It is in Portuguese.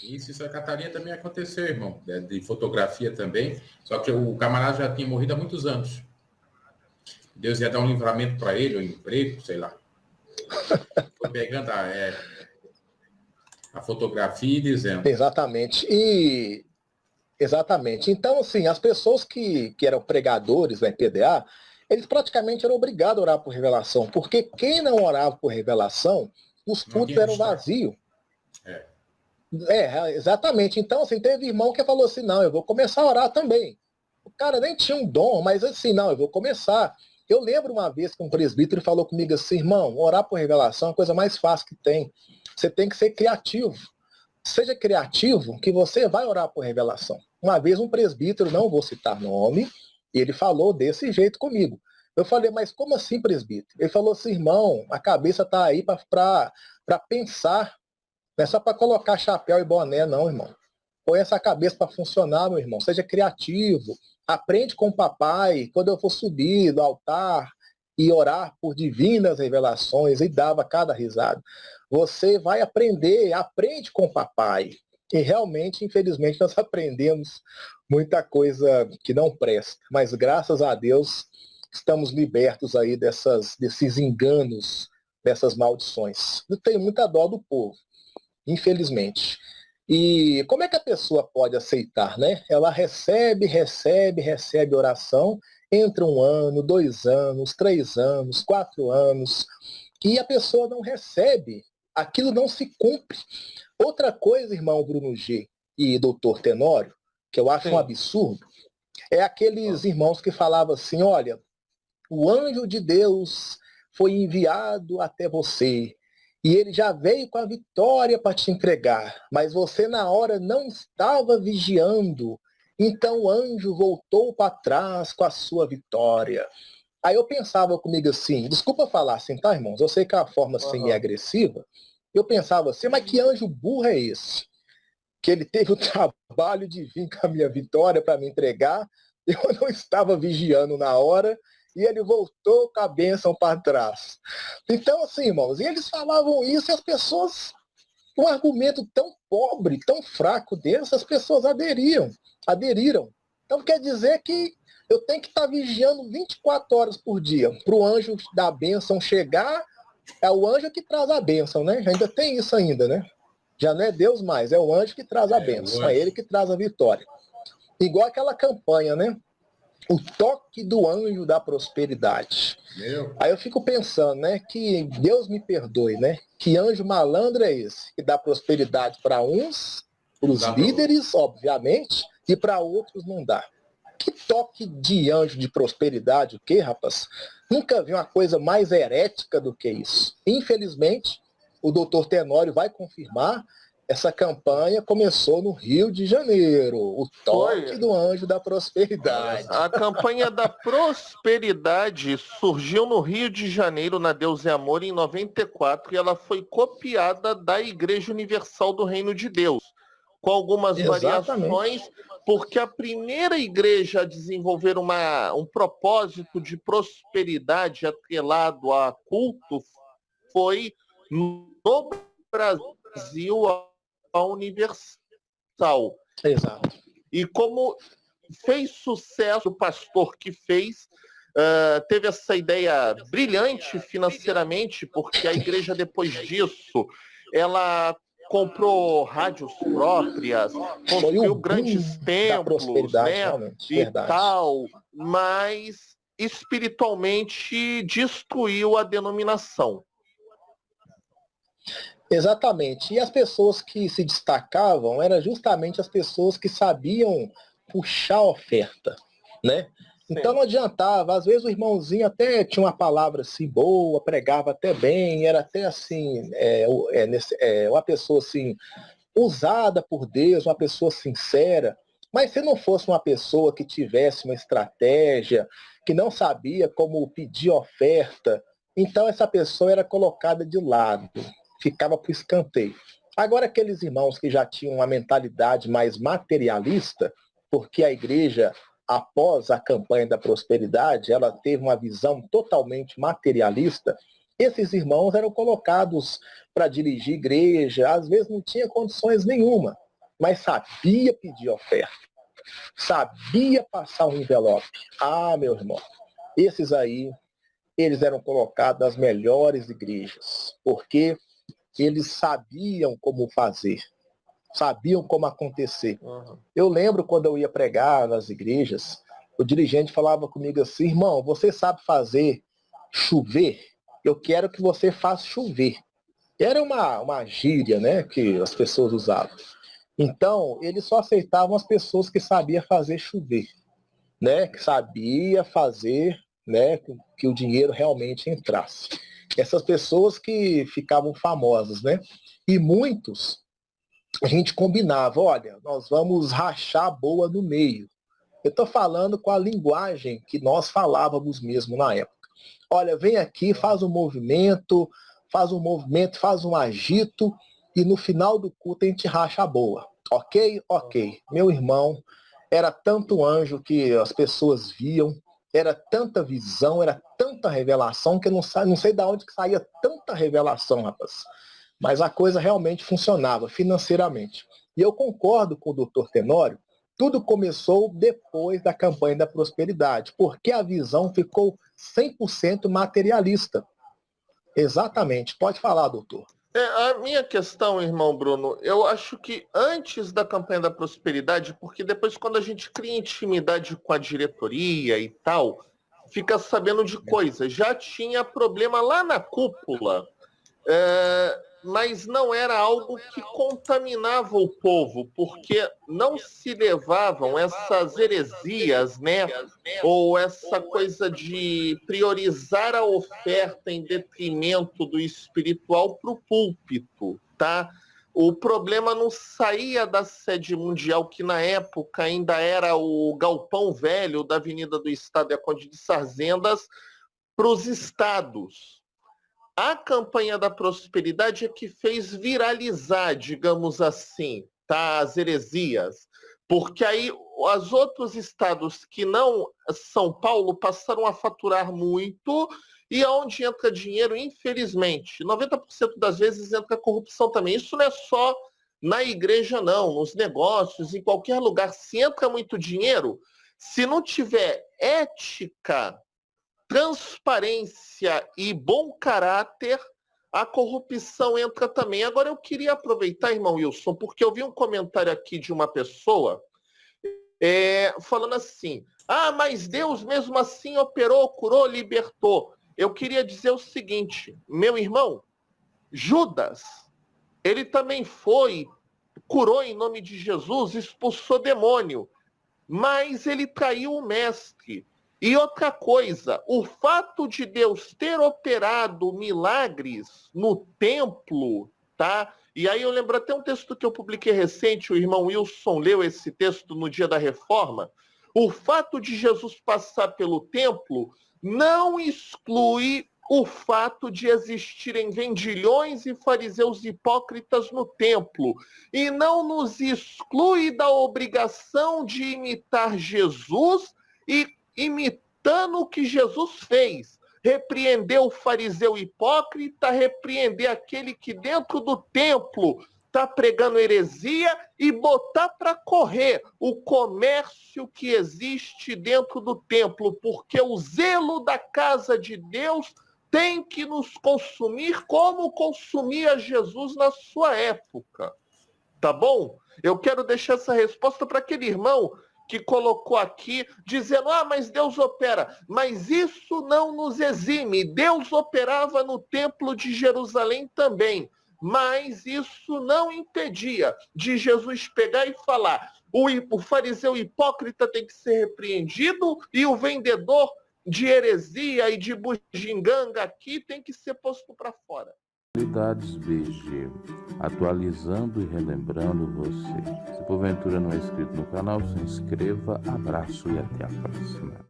Isso em Santa Catarina também aconteceu, irmão, de fotografia também, só que o camarada já tinha morrido há muitos anos. Deus ia dar um livramento para ele, um emprego, sei lá. Foi pegando a fotografia e dizendo. Exatamente. Exatamente. Então, assim, as pessoas que eram pregadores na PDA, eles praticamente eram obrigados a orar por revelação, porque quem não orava por revelação, os cultos eram vazios. Exatamente. Então, assim, teve irmão que falou assim, não, eu vou começar a orar também. O cara nem tinha um dom, mas assim, não, eu vou começar. Eu lembro uma vez que um presbítero falou comigo assim, irmão, orar por revelação é a coisa mais fácil que tem. Você tem que ser criativo. Seja criativo que você vai orar por revelação. Uma vez um presbítero, não vou citar nome, ele falou desse jeito comigo. Eu falei, mas como assim, presbítero? Ele falou assim, irmão, a cabeça está aí para pensar. Não é só para colocar chapéu e boné, não, irmão. Põe essa cabeça para funcionar, meu irmão. Seja criativo. Aprende com o papai. Quando eu for subir do altar e orar por divinas revelações, e dava cada risada. Você vai aprender, aprende com o papai. E realmente, infelizmente, nós aprendemos muita coisa que não presta. Mas graças a Deus, estamos libertos aí desses enganos, dessas maldições. Eu tenho muita dó do povo, infelizmente. E como é que a pessoa pode aceitar, né? Ela recebe oração, entra 1 ano, 2 anos, 3 anos, 4 anos, e a pessoa não recebe, aquilo não se cumpre. Outra coisa, irmão Bruno G. e doutor Tenório, que eu acho um absurdo, é aqueles irmãos que falavam assim, olha, o anjo de Deus foi enviado até você, e ele já veio com a vitória para te entregar, mas você na hora não estava vigiando, então o anjo voltou para trás com a sua vitória. Aí eu pensava comigo assim, desculpa falar assim, tá, irmãos? Eu sei que a forma assim é agressiva. Eu pensava assim, mas que anjo burro é esse? Que ele teve o trabalho de vir com a minha vitória para me entregar, eu não estava vigiando na hora, e ele voltou com a bênção para trás. Então, assim, irmãos, e eles falavam isso e as pessoas, um argumento tão pobre, tão fraco desse, as pessoas aderiram. Então quer dizer que eu tenho que estar vigiando 24 horas por dia para o anjo da bênção chegar. É o anjo que traz a bênção, né? Ainda tem isso ainda, né? Já não é Deus mais, é o anjo que traz a bênção, é ele que traz a vitória. Igual aquela campanha, né? O toque do anjo da prosperidade. Aí eu fico pensando, né? Que Deus me perdoe, né? Que anjo malandro é esse? Que dá prosperidade para uns, para os líderes, obviamente, e para outros não dá. Que toque de anjo de prosperidade, o quê, rapaz? Nunca vi uma coisa mais herética do que isso. Infelizmente, o doutor Tenório vai confirmar, essa campanha começou no Rio de Janeiro, o toque do anjo da prosperidade. A campanha da prosperidade surgiu no Rio de Janeiro, na Deus é Amor, em 94, e ela foi copiada da Igreja Universal do Reino de Deus, com algumas variações, porque a primeira igreja a desenvolver um propósito de prosperidade atrelado a culto foi no Brasil a Universal. Exato. E como fez sucesso, o pastor que fez, teve essa ideia brilhante financeiramente, porque a igreja depois disso, ela comprou rádios próprias, construiu grandes templos, né, e tal, mas espiritualmente destruiu a denominação. Exatamente. E as pessoas que se destacavam eram justamente as pessoas que sabiam puxar a oferta, né? Então não adiantava, às vezes o irmãozinho até tinha uma palavra assim boa, pregava até bem, era até assim, uma pessoa assim, usada por Deus, uma pessoa sincera, mas se não fosse uma pessoa que tivesse uma estratégia, que não sabia como pedir oferta, então essa pessoa era colocada de lado, ficava para o escanteio. Agora aqueles irmãos que já tinham uma mentalidade mais materialista, porque a igreja, após a campanha da prosperidade, ela teve uma visão totalmente materialista, Esses irmãos eram colocados para dirigir igreja, às vezes não tinha condições nenhuma, mas sabia pedir oferta, sabia passar um envelope. Ah, meu irmão, esses aí, eles eram colocados nas melhores igrejas, porque eles sabiam como fazer, sabiam como acontecer. Eu lembro quando eu ia pregar nas igrejas, o dirigente falava comigo assim, irmão, você sabe fazer chover? Eu quero que você faça chover. Era uma gíria, né, que as pessoas usavam. Então, eles só aceitavam as pessoas que sabiam fazer chover, né, que sabia fazer, né, que o dinheiro realmente entrasse. Essas pessoas que ficavam famosas, né? E muitos, a gente combinava, olha, nós vamos rachar a boa no meio. Eu estou falando com a linguagem que nós falávamos mesmo na época. Olha, vem aqui, faz um movimento, faz um agito, e no final do culto a gente racha a boa. Ok? Ok. Meu irmão, era tanto anjo que as pessoas viam, era tanta visão, era tanta revelação, que eu não sei de onde que saía tanta revelação, rapaz. Mas a coisa realmente funcionava financeiramente. E eu concordo com o doutor Tenório, tudo começou depois da campanha da prosperidade, porque a visão ficou 100% materialista. Exatamente. Pode falar, doutor. A minha questão, irmão Bruno, eu acho que antes da campanha da prosperidade, porque depois quando a gente cria intimidade com a diretoria e tal, fica sabendo de coisas. Já tinha problema lá na cúpula, mas não era algo que contaminava o povo, porque não se levavam essas heresias, né? Ou essa coisa de priorizar a oferta em detrimento do espiritual para o púlpito, tá? O problema não saía da sede mundial, que na época ainda era o galpão velho da Avenida do Estado e a Conde de Sarzendas, para os estados. A campanha da prosperidade é que fez viralizar, digamos assim, tá, as heresias. Porque aí os outros estados que não São Paulo passaram a faturar muito, e onde entra dinheiro, infelizmente, 90% das vezes entra corrupção também. Isso não é só na igreja, não, nos negócios, em qualquer lugar. Se entra muito dinheiro, se não tiver ética, transparência e bom caráter, a corrupção entra também. Agora, eu queria aproveitar, irmão Wilson, porque eu vi um comentário aqui de uma pessoa falando assim, mas Deus mesmo assim operou, curou, libertou. Eu queria dizer o seguinte, meu irmão, Judas, ele também curou em nome de Jesus, expulsou demônio, mas ele traiu o mestre. E outra coisa, o fato de Deus ter operado milagres no templo, tá? E aí eu lembro até um texto que eu publiquei recente, o irmão Wilson leu esse texto no dia da reforma. O fato de Jesus passar pelo templo não exclui o fato de existirem vendilhões e fariseus hipócritas no templo. E não nos exclui da obrigação de imitar Jesus e imitando o que Jesus fez. Repreender o fariseu hipócrita, repreender aquele que dentro do templo está pregando heresia e botar para correr o comércio que existe dentro do templo, porque o zelo da casa de Deus tem que nos consumir como consumia Jesus na sua época. Tá bom? Eu quero deixar essa resposta para aquele irmão que colocou aqui, dizendo, mas Deus opera. Mas isso não nos exime. Deus operava no templo de Jerusalém também. Mas isso não impedia de Jesus pegar e falar, o fariseu hipócrita tem que ser repreendido e o vendedor de heresia e de bugiganga aqui tem que ser posto para fora. Atualidades BG, atualizando e relembrando você. Se porventura não é inscrito no canal, se inscreva. Abraço e até a próxima.